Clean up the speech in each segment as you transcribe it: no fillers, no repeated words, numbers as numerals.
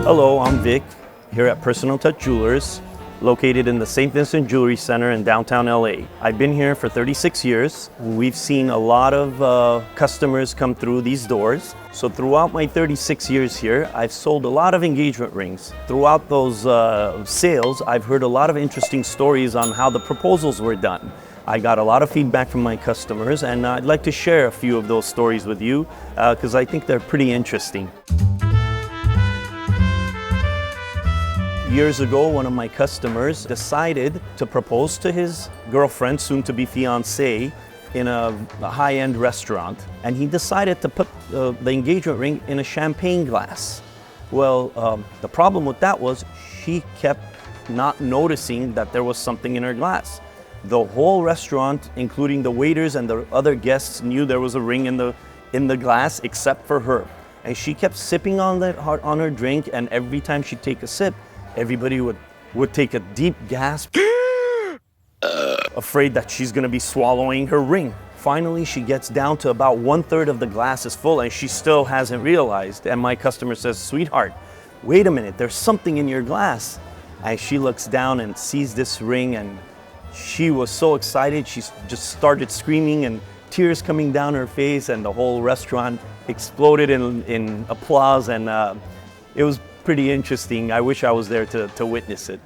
Hello, I'm Vic, here at Personal Touch Jewelers, located in the St Vincent Jewelry Center in downtown LA. I've been here for 36 years. We've seen a lot of customers come through these doors. So throughout my 36 years here, I've sold a lot of engagement rings. Throughout those sales, I've heard a lot of interesting stories on how the proposals were done. I got a lot of feedback from my customers, and I'd like to share a few of those stories with you because I think they're pretty interesting. Years ago, one of my customers decided to propose to his girlfriend, soon-to-be fiancée, in a high-end restaurant, and he decided to put the engagement ring in a champagne glass. Well, the problem with that was she kept not noticing that there was something in her glass. The whole restaurant, including the waiters and the other guests, knew there was a ring in the glass except for her. And she kept sipping on her drink, and every time she'd take a sip, everybody would take a deep gasp, afraid that she's gonna be swallowing her ring. Finally, she gets down to about 1/3 of the glass is full, and she still hasn't realized. And my customer says, "Sweetheart, wait a minute, there's something in your glass." And she looks down and sees this ring, and she was so excited, she just started screaming and tears coming down her face, and the whole restaurant exploded in applause, and it was pretty interesting. I wish I was there to witness it.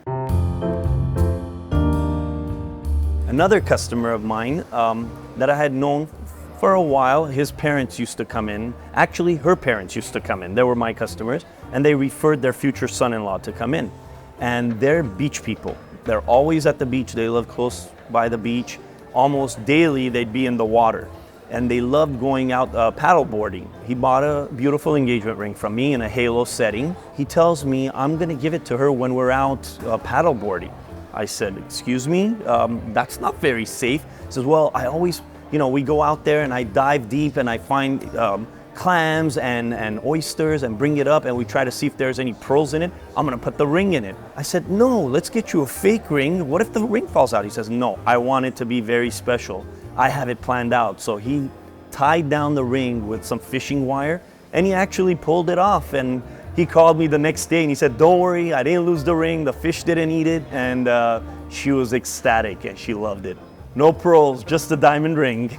Another customer of mine that I had known for a while, his parents used to come in. Actually, her parents used to come in. They were my customers, and they referred their future son-in-law to come in. And they're beach people. They're always at the beach. They live close by the beach. Almost daily, they'd be in the water. And they loved going out paddleboarding. He bought a beautiful engagement ring from me in a halo setting. He tells me, "I'm gonna give it to her when we're out paddleboarding." I said, "Excuse me, that's not very safe." He says, "Well, I always, we go out there and I dive deep and I find clams and oysters and bring it up and we try to see if there's any pearls in it. I'm gonna put the ring in it." I said, "No, let's get you a fake ring. What if the ring falls out?" He says, "No, I want it to be very special. I have it planned out." So he tied down the ring with some fishing wire, and he actually pulled it off. And he called me the next day and he said, "Don't worry, I didn't lose the ring. The fish didn't eat it." And she was ecstatic and she loved it. No pearls, just a diamond ring.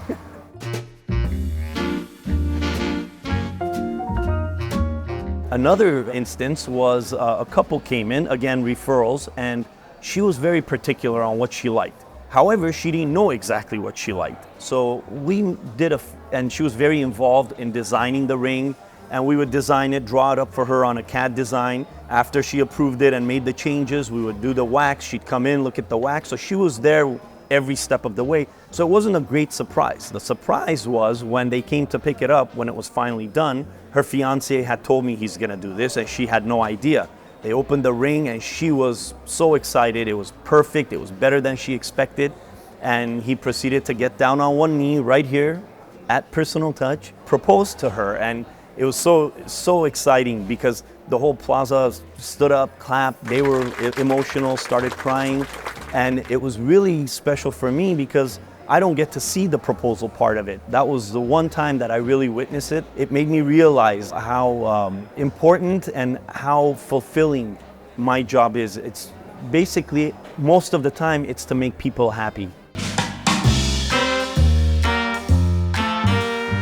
Another instance was a couple came in, again referrals, and she was very particular on what she liked. However, she didn't know exactly what she liked. So we did and she was very involved in designing the ring, and we would design it, draw it up for her on a CAD design. After she approved it and made the changes, we would do the wax. She'd come in, look at the wax. So she was there every step of the way. So it wasn't a great surprise. The surprise was when they came to pick it up, when it was finally done, her fiance had told me he's gonna do this, and she had no idea. They opened the ring and she was so excited. It was perfect. It was better than she expected. And he proceeded to get down on one knee right here at Personal Touch, proposed to her. And it was so exciting because the whole plaza stood up, clapped. They were emotional, started crying. And it was really special for me because I don't get to see the proposal part of it. That was the one time that I really witnessed it. It made me realize how important and how fulfilling my job is. It's basically, most of the time, it's to make people happy.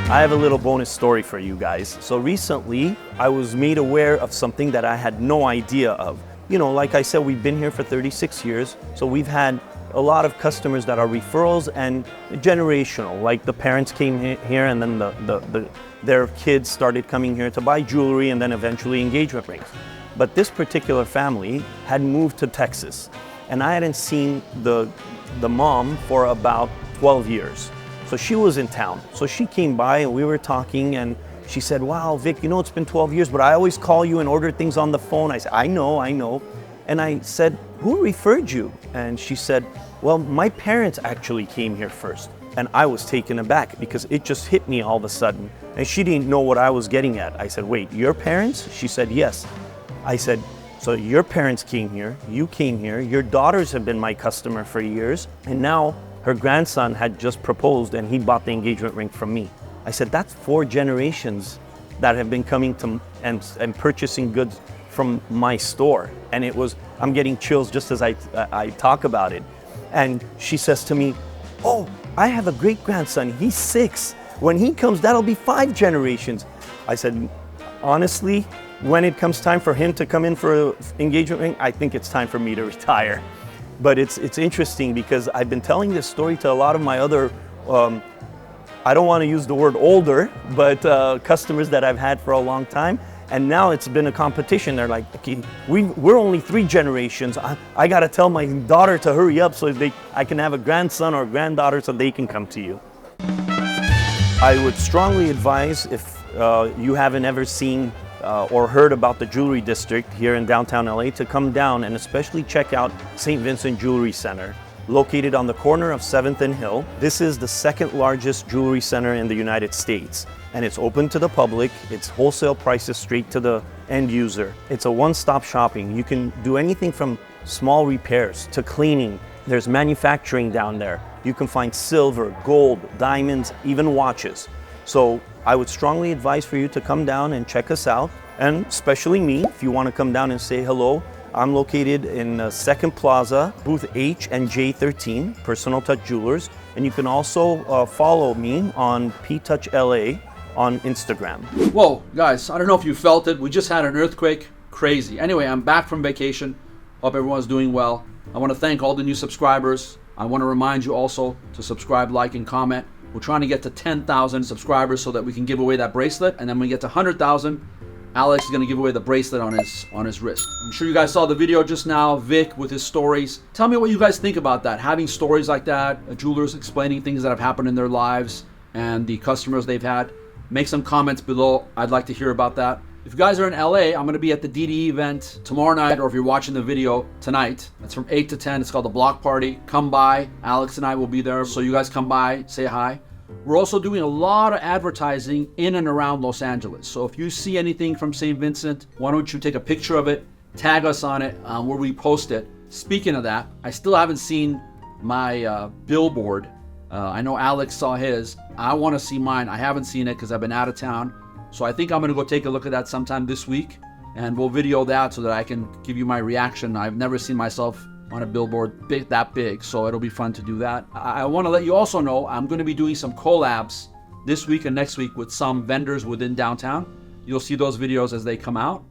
I have a little bonus story for you guys. So recently, I was made aware of something that I had no idea of. Like I said, we've been here for 36 years, so we've had a lot of customers that are referrals and generational, like the parents came here and then their kids started coming here to buy jewelry and then eventually engagement rings. But this particular family had moved to Texas, and I hadn't seen the mom for about 12 years. So she was in town. So she came by and we were talking, and she said, "Wow, Vic, it's been 12 years, but I always call you and order things on the phone." I said, I know. And I said, "Who referred you?" And she said, "Well, my parents actually came here first." And I was taken aback because it just hit me all of a sudden. And she didn't know what I was getting at. I said, "Wait, your parents?" She said, "Yes." I said, "So your parents came here, you came here, your daughters have been my customer for years, and now her grandson had just proposed and he bought the engagement ring from me." I said, "That's 4 generations that have been coming to and purchasing goods from my store. And it was, I'm getting chills just as I talk about it. And she says to me, oh, I have a great grandson, he's 6. When he comes, that'll be 5 generations. I said, honestly, when it comes time for him to come in for an engagement ring, I think it's time for me to retire. But it's interesting because I've been telling this story to a lot of my other, I don't want to use the word older, but customers that I've had for a long time. And now it's been a competition. They're like, okay, we're only 3 generations. I got to tell my daughter to hurry up so I can have a grandson or granddaughter so they can come to you. I would strongly advise, if you haven't ever seen or heard about the jewelry district here in downtown LA, to come down and especially check out St. Vincent Jewelry Center, located on the corner of 7th and Hill. This is the 2nd largest jewelry center in the United States, and it's open to the public. It's wholesale prices straight to the end user. It's a one-stop shopping. You can do anything from small repairs to cleaning. There's manufacturing down there. You can find silver, gold, diamonds, even watches. So I would strongly advise for you to come down and check us out, and especially me, if you want to come down and say hello. I'm located in 2nd Plaza, booth H and J13, Personal Touch Jewelers. And you can also follow me on P-Touch LA on Instagram. Whoa, guys, I don't know if you felt it. We just had an earthquake. Crazy. Anyway, I'm back from vacation. Hope everyone's doing well. I want to thank all the new subscribers. I want to remind you also to subscribe, like, and comment. We're trying to get to 10,000 subscribers so that we can give away that bracelet. And then when we get to 100,000, Alex is going to give away the bracelet on his wrist. I'm sure you guys saw the video just now, Vic with his stories. Tell me what you guys think about that, having stories like that, jewelers explaining things that have happened in their lives and the customers they've had. Make some comments below. I'd like to hear about that. If you guys are in LA, I'm going to be at the DDE event tomorrow night, or if you're watching the video tonight, it's from 8 to 10. It's called the Block Party. Come by. Alex and I will be there. So you guys come by, say hi. We're also doing a lot of advertising in and around Los Angeles. So if you see anything from St. Vincent, why don't you take a picture of it, tag us on it where we post it. Speaking of that, I still haven't seen my billboard. I know Alex saw his. I want to see mine. I haven't seen it because I've been out of town. So I think I'm going to go take a look at that sometime this week, and we'll video that so that I can give you my reaction. I've never seen myself on a billboard that big, so it'll be fun to do that. I want to let you also know I'm going to be doing some collabs this week and next week with some vendors within downtown. You'll see those videos as they come out.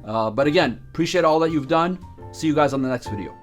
But again, appreciate all that you've done. See you guys on the next video.